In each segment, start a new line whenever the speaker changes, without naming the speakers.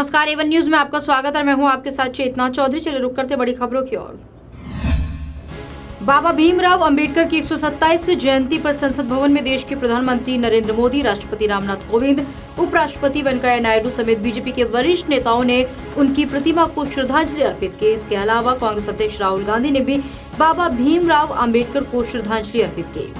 नमस्कार, Avon news में आपका स्वागत है। मैं हूं आपके साथ चेतना चौधरी। चलिए रुक करते बड़ी खबरों की ओर। बाबा भीमराव अंबेडकर की 127वीं जयंती पर संसद भवन में देश के प्रधानमंत्री नरेंद्र मोदी, राष्ट्रपति रामनाथ कोविंद, उपराष्ट्रपति वेंकैया नायडू समेत बीजेपी के वरिष्ठ नेताओं ने उनकी प्रतिमा को श्रद्धांजलि अर्पित की। इसके अलावा कांग्रेस अध्यक्ष राहुल गांधी ने भी बाबा भीमराव अंबेडकर को श्रद्धांजलि अर्पित की।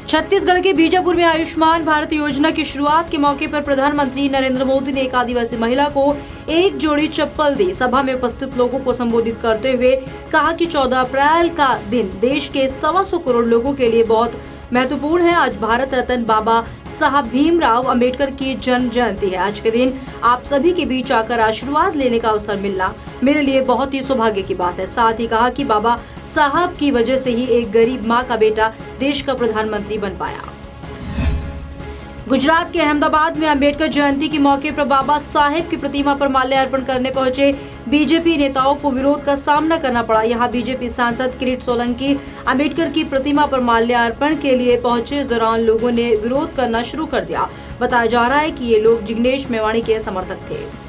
छत्तीसगढ़ के बीजापुर में आयुष्मान भारत योजना की शुरुआत के मौके पर प्रधानमंत्री नरेंद्र मोदी ने एक आदिवासी महिला को एक जोड़ी चप्पल दी। सभा में उपस्थित लोगों को संबोधित करते हुए कहा कि 14 अप्रैल का दिन देश के 125 करोड़ लोगों के लिए बहुत महत्वपूर्ण है। आज भारत रत्न बाबा साहब भीमराव अंबेडकर की जन्म जयंती है। आज के दिन आप सभी के बीच आकर आशीर्वाद लेने का अवसर मिलना मेरे लिए बहुत ही सौभाग्य की बात है। साथ ही कहा कि बाबा साहब की वजह से ही एक गरीब मां का बेटा देश का प्रधानमंत्री बन पाया। गुजरात के अहमदाबाद में अंबेडकर जयंती के मौके पर बाबा साहेब की प्रतिमा पर माल्यार्पण करने पहुंचे बीजेपी नेताओं को विरोध का सामना करना पड़ा। यहां बीजेपी सांसद किरीट सोलंकी अंबेडकर की प्रतिमा पर माल्यार्पण के लिए पहुंचे। इस दौरान लोगों ने विरोध करना शुरू कर दिया। बताया जा रहा है कि ये लोग जिग्नेश मेवाणी के समर्थक थे।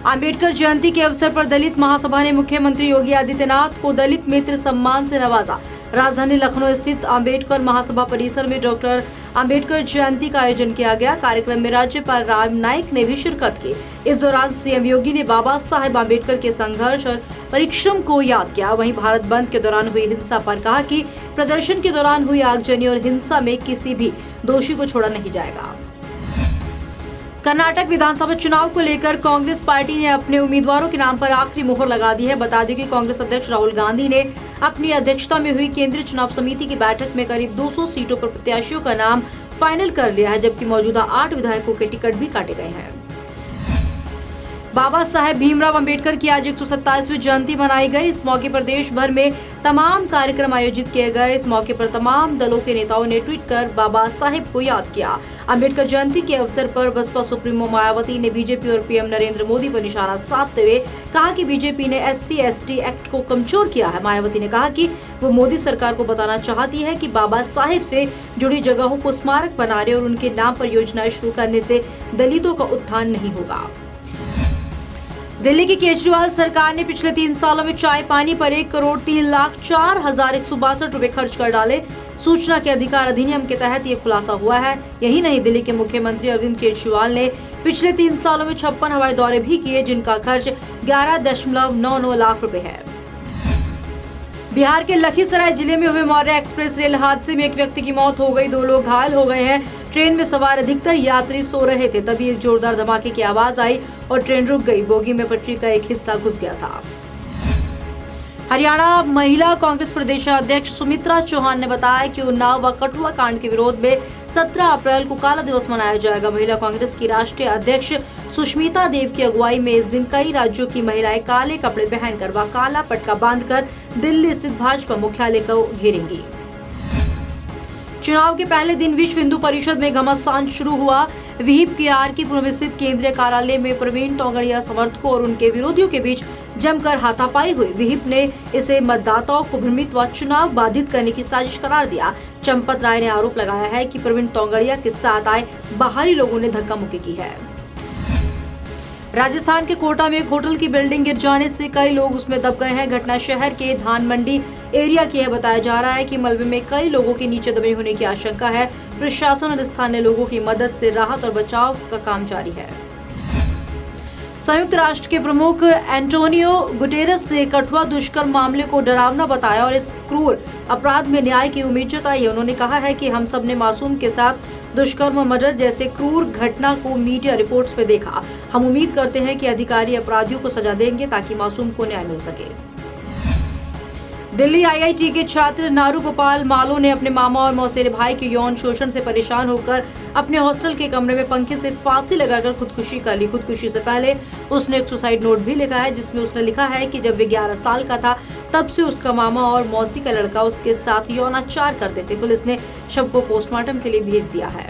अंबेडकर जयंती के अवसर पर दलित महासभा ने मुख्यमंत्री योगी आदित्यनाथ को दलित मित्र सम्मान से नवाजा। राजधानी लखनऊ स्थित अंबेडकर महासभा परिसर में डॉक्टर अंबेडकर जयंती का आयोजन किया गया। कार्यक्रम में राज्यपाल राम नाईक ने भी शिरकत की। इस दौरान सीएम योगी ने बाबा साहेब अंबेडकर के संघर्ष और परिश्रम को याद किया। वहीं भारत बंद के दौरान हुई हिंसा पर कहा कि प्रदर्शन के दौरान हुई आगजनी और हिंसा में किसी भी दोषी को छोड़ा नहीं जाएगा। कर्नाटक विधानसभा चुनाव को लेकर कांग्रेस पार्टी ने अपने उम्मीदवारों के नाम पर आखिरी मुहर लगा दी है। बता दें कि कांग्रेस अध्यक्ष राहुल गांधी ने अपनी अध्यक्षता में हुई केंद्रीय चुनाव समिति की बैठक में करीब 200 सीटों पर प्रत्याशियों का नाम फाइनल कर लिया है, जबकि मौजूदा 8 विधायकों के टिकट भी काटे गए हैं। बाबा साहेब भीमराव अंबेडकर की आज 127वीं जयंती मनाई गई। इस मौके पर देश भर में तमाम कार्यक्रम आयोजित किए गए। इस मौके पर तमाम दलों के नेताओं ने ट्वीट कर बाबा साहेब को याद किया। अंबेडकर जयंती के अवसर पर बसपा सुप्रीमो मायावती ने बीजेपी और पीएम नरेंद्र मोदी पर निशाना साधते हुए कहा कि बीजेपी ने SC/ST एक्ट को कमजोर किया है। मायावती ने कहा कि वो मोदी सरकार को बताना चाहती है कि बाबा साहेब से जुड़ी जगहों को स्मारक बनाने और उनके नाम पर योजनाएं शुरू करने से दलितों का उत्थान नहीं होगा। दिल्ली की केजरीवाल सरकार ने पिछले 3 सालों में चाय पानी पर 1,03,04,162 रुपए खर्च कर डाले। सूचना के अधिकार अधिनियम के तहत ये खुलासा हुआ है। यही नहीं, दिल्ली के मुख्यमंत्री अरविंद केजरीवाल ने पिछले 3 सालों में 56 हवाई दौरे भी किए, जिनका खर्च 11.99 लाख रुपए है। बिहार के लखीसराय जिले में हुए मौर्य एक्सप्रेस रेल हादसे में एक व्यक्ति की मौत हो गई, 2 लोग घायल हो गए हैं। ट्रेन में सवार अधिकतर यात्री सो रहे थे, तभी एक जोरदार धमाके की आवाज आई और ट्रेन रुक गई। बोगी में पटरी का एक हिस्सा घुस गया था। हरियाणा महिला कांग्रेस प्रदेशाध्यक्ष सुमित्रा चौहान ने बताया कि उन्नाव व कठुआ कांड के विरोध में 17 अप्रैल को काला दिवस मनाया जाएगा। महिला कांग्रेस की राष्ट्रीय अध्यक्ष सुष्मिता देव की अगुवाई में इस दिन कई राज्यों की महिलाएं काले कपड़े पहनकर व काला पटका बांधकर दिल्ली स्थित भाजपा मुख्यालय को घेरेंगी। चुनाव के पहले दिन विश्व हिंदू परिषद में घमासान शुरू हुआ। विहिप के RK-पुरम स्थित केंद्रीय कार्यालय में प्रवीण तोगड़िया समर्थकों और उनके विरोधियों के बीच जमकर हाथापाई हुई। विहिप ने इसे मतदाताओं को भ्रमित व चुनाव बाधित करने की साजिश करार दिया। चंपत राय ने आरोप लगाया है कि प्रवीण तोगड़िया के साथ आए बाहरी लोगों ने धक्का मुक्की की है। राजस्थान के कोटा में एक होटल की बिल्डिंग गिर जाने से कई लोग उसमें दब गए हैं। घटना शहर के धान मंडी एरिया की है। बताया जा रहा है कि मलबे में कई लोगों के नीचे दबे होने की आशंका है। प्रशासन और स्थानीय लोगों की मदद से राहत और बचाव का काम जारी है। संयुक्त राष्ट्र के प्रमुख एंटोनियो गुटेरेस ने कठुआ दुष्कर्म मामले को डरावना बताया और इस क्रूर अपराध में न्याय की उम्मीद जताई है। उन्होंने कहा है कि हम सब ने मासूम के साथ दुष्कर्म और मर्डर जैसे क्रूर घटना को मीडिया रिपोर्ट्स में देखा। हम उम्मीद करते हैं कि अधिकारी अपराधियों को सजा देंगे ताकि मासूम को न्याय मिल सके। दिल्ली IIT के छात्र नारू गोपाल मालो ने अपने मामा और मौसेरे भाई के यौन शोषण से परेशान होकर अपने हॉस्टल के कमरे में पंखे से फांसी लगाकर खुदकुशी कर ली। खुदकुशी से पहले उसने एक सुसाइड नोट भी लिखा है, जिसमें उसने लिखा है कि जब वे 11 साल का था तब से उसका मामा और मौसी का लड़का उसके साथ यौनाचार करते थे। पुलिस ने शव को पोस्टमार्टम के लिए भेज दिया है।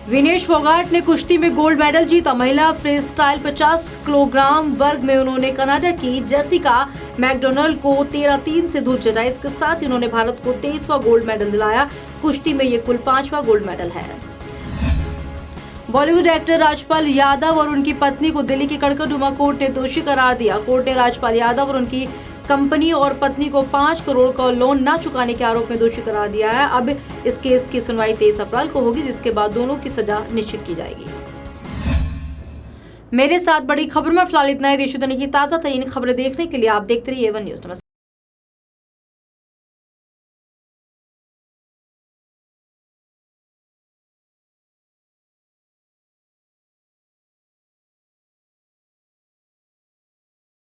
विनेश फोगाट ने कुश्ती में गोल्ड मेडल जीता। महिला फ्री स्टाइल 50 किलोग्राम वर्ग में उन्होंने कनाडा की जेसिका मैकडोनाल्ड को 13-3 से धूल चटाई। इसके साथ ही उन्होंने भारत को 23वां गोल्ड मेडल दिलाया। कुश्ती में ये कुल 5वां गोल्ड मेडल है। बॉलीवुड एक्टर राजपाल यादव और उनकी पत्नी को दिल्ली की कड़कड़डुमा कोर्ट ने दोषी करार दिया। कोर्ट ने राजपाल यादव और उनकी कंपनी और पत्नी को 5 करोड़ का लोन न चुकाने के आरोप में दोषी करार दिया है। अब इस केस की सुनवाई 23 अप्रैल को होगी, जिसके बाद दोनों की सजा निश्चित की जाएगी। मेरे साथ बड़ी खबर में फिलहाल इतना ही। देश दुनिया की ताजा तरीन खबरें देखने के लिए आप देखते रहिए A1 न्यूज़। नमस्कार।